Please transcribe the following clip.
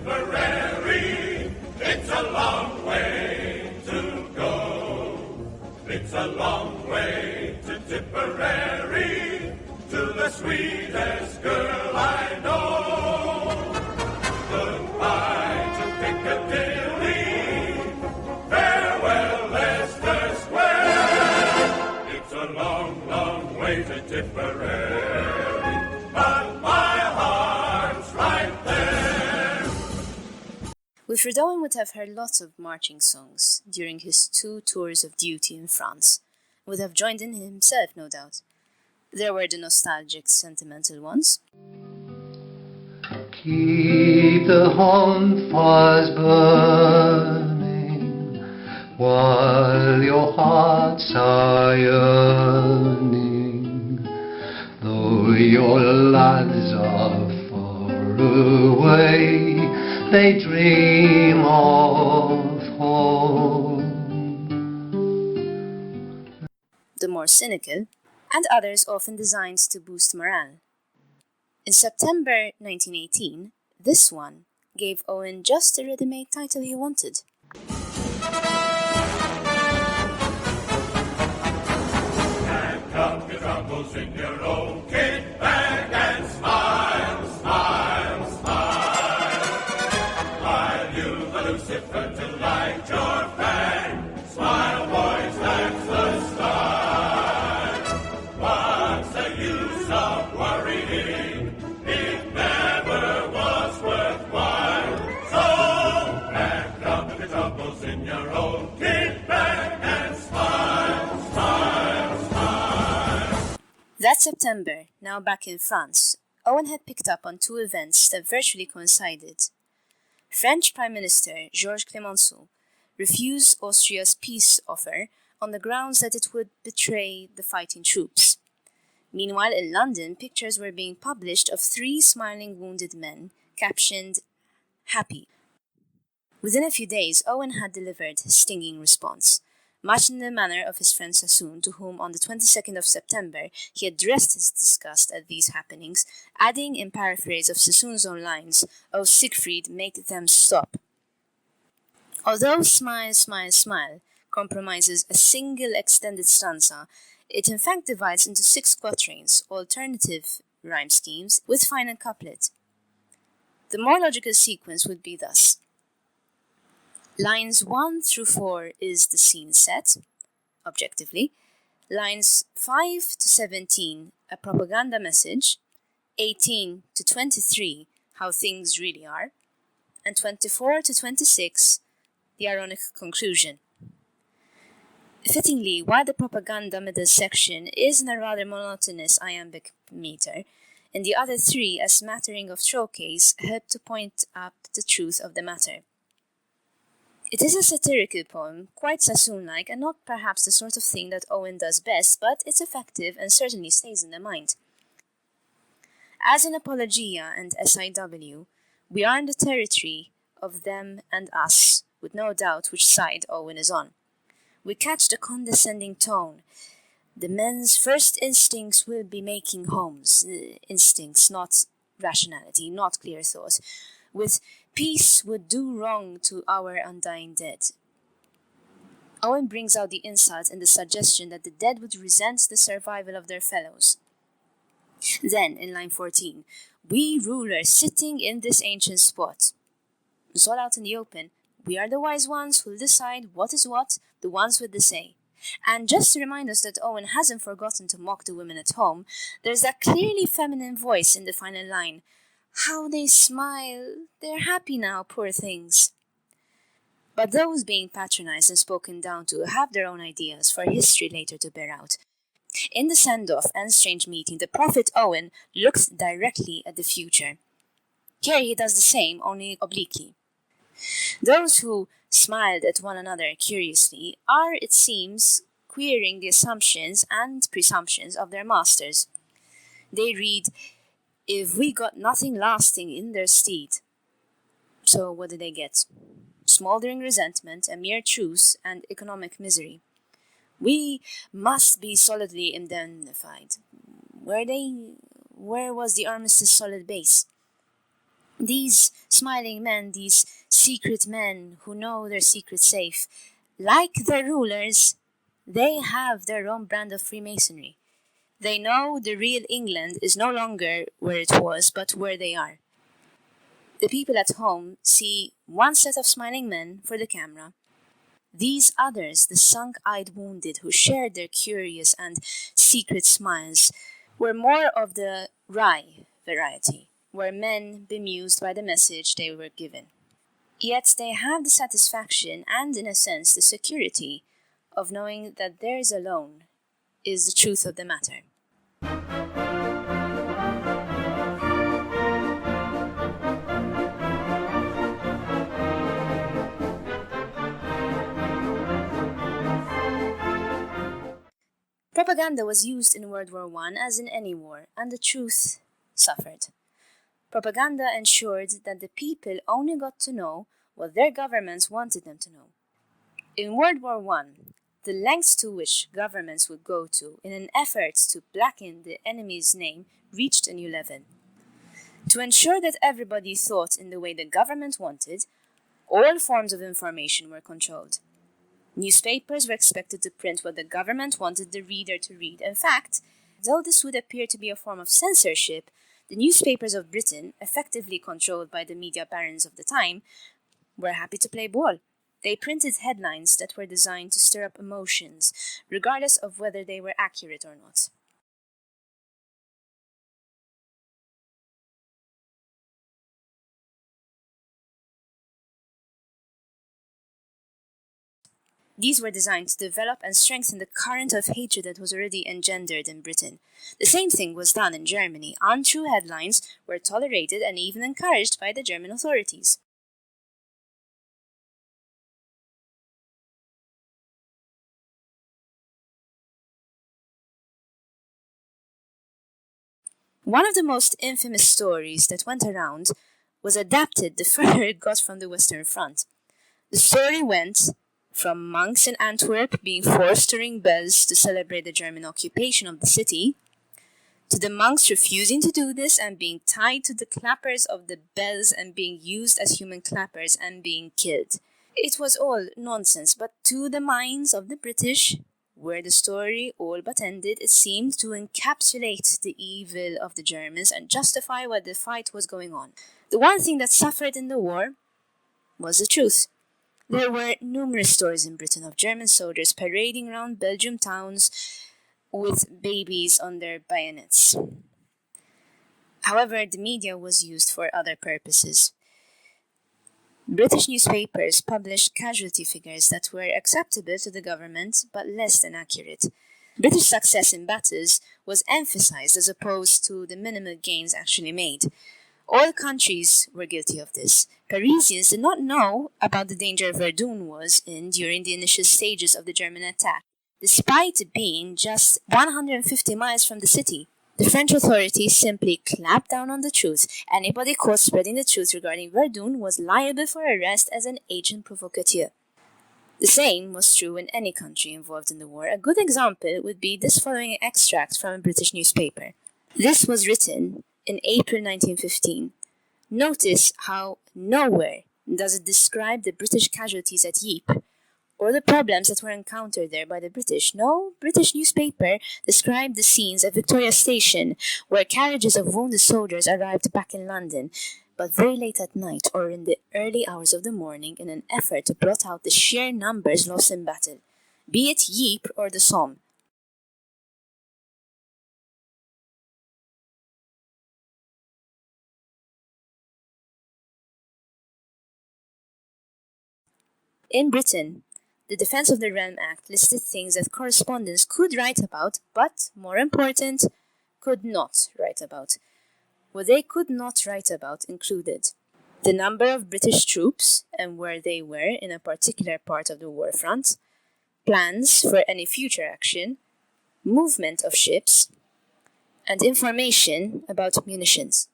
Tipperary, it's a long way to go. It's a long way to Tipperary, to the sweetest girl I know. Goodbye to Piccadilly, farewell Leicester Square. It's a long, long way to Tipperary, but my heart's right there. Wilfred Owen would have heard lots of marching songs during his 2 tours of duty in France, would have joined in himself, no doubt. There were the nostalgic, sentimental ones. Keep the home fires burning while your hearts are yearning, though your lads are far away, they dream of home. The more cynical, and others often designed to boost morale. In September 1918, this one gave Owen just the ready-made title he wanted. And come your troubles in your own kit bag and smile, smile, smile. While you've a Lucifer to light your fag, smile boys, that's the style. What's the use of worrying? It never was worthwhile. So pack up the troubles in your own kit bag and smile, smile, smile. That September, now back in France, Owen had picked up on 2 events that virtually coincided. French Prime Minister Georges Clemenceau refused Austria's peace offer on the grounds that it would betray the fighting troops. Meanwhile, in London, pictures were being published of 3 smiling wounded men, captioned, "Happy." Within a few days, Owen had delivered his stinging response, much in the manner of his friend Sassoon, to whom on the 22nd of September he addressed his disgust at these happenings, adding in paraphrase of Sassoon's own lines, "Oh Siegfried, make them stop." Although Smile, Smile, Smile compromises a single extended stanza, it in fact divides into 6 quatrains, alternative rhyme schemes, with final couplet. The more logical sequence would be thus. Lines 1 through 4 is the scene set, objectively. Lines 5 to 17, a propaganda message. 18 to 23, how things really are. And 24 to 26, the ironic conclusion. Fittingly, while the propaganda middle section is in a rather monotonous iambic meter, in the other 3, a smattering of showcase help to point up the truth of the matter. It is a satirical poem, quite Sassoon-like, and not perhaps the sort of thing that Owen does best, but it's effective and certainly stays in the mind. As in Apologia and SIW, we are in the territory of them and us, with no doubt which side Owen is on. We catch the condescending tone. The men's first instincts will be making homes. Instincts, not rationality, not clear thought. With peace would do wrong to our undying dead. Owen brings out the insult in the suggestion that the dead would resent the survival of their fellows. Then, in line 14, we rulers sitting in this ancient spot. It's all out in the open. We are the wise ones who'll decide what is what, the ones with the say. And just to remind us that Owen hasn't forgotten to mock the women at home, there's that clearly feminine voice in the final line. How they smile, they're happy now, poor things. But those being patronized and spoken down to have their own ideas for history later to bear out. In the send-off and strange meeting, the prophet Owen looks directly at the future. Here he does the same, only obliquely. Those who smiled at one another curiously are, it seems, querying the assumptions and presumptions of their masters. They read, "If we got nothing lasting in their stead." So what did they get? Smouldering resentment, a mere truce, and economic misery. We must be solidly indemnified. Where was the armistice solid base? These smiling men, these secret men who know their secret safe, like their rulers, they have their own brand of Freemasonry. They know the real England is no longer where it was, but where they are. The people at home see one set of smiling men for the camera. These others, the sunk-eyed wounded who shared their curious and secret smiles, were more of the wry variety, were men bemused by the message they were given. Yet they have the satisfaction and, in a sense, the security of knowing that theirs alone is the truth of the matter. Propaganda was used in World War I as in any war, and the truth suffered. Propaganda ensured that the people only got to know what their governments wanted them to know. In World War I, the lengths to which governments would go to in an effort to blacken the enemy's name reached a new level. To ensure that everybody thought in the way the government wanted, all forms of information were controlled. Newspapers were expected to print what the government wanted the reader to read. In fact, though this would appear to be a form of censorship, the newspapers of Britain, effectively controlled by the media barons of the time, were happy to play ball. They printed headlines that were designed to stir up emotions, regardless of whether they were accurate or not. These were designed to develop and strengthen the current of hatred that was already engendered in Britain. The same thing was done in Germany. Untrue headlines were tolerated and even encouraged by the German authorities. One of the most infamous stories that went around was adapted the further it got from the Western Front. The story went from monks in Antwerp being forced to ring bells to celebrate the German occupation of the city, to the monks refusing to do this and being tied to the clappers of the bells and being used as human clappers and being killed. It was all nonsense, but to the minds of the British, where the story all but ended, it seemed to encapsulate the evil of the Germans and justify what the fight was going on. The one thing that suffered in the war was the truth. There were numerous stories in Britain of German soldiers parading around Belgian towns with babies on their bayonets. However, the media was used for other purposes. British newspapers published casualty figures that were acceptable to the government but less than accurate. British success in battles was emphasized as opposed to the minimal gains actually made. All countries were guilty of this. Parisians did not know about the danger Verdun was in during the initial stages of the German attack, despite being just 150 miles from the city. The French authorities simply clamped down on the truth. Anybody caught spreading the truth regarding Verdun was liable for arrest as an agent provocateur. The same was true in any country involved in the war. A good example would be this following extract from a British newspaper. This was written in April 1915. Notice how nowhere does it describe the British casualties at Ypres or the problems that were encountered there by the British. No British newspaper described the scenes at Victoria Station, where carriages of wounded soldiers arrived back in London, but very late at night or in the early hours of the morning in an effort to blot out the sheer numbers lost in battle, be it Ypres or the Somme. In Britain, the Defence of the Realm Act listed things that correspondents could write about, but, more important, could not write about. What they could not write about included the number of British troops and where they were in a particular part of the war front, plans for any future action, movement of ships, and information about munitions.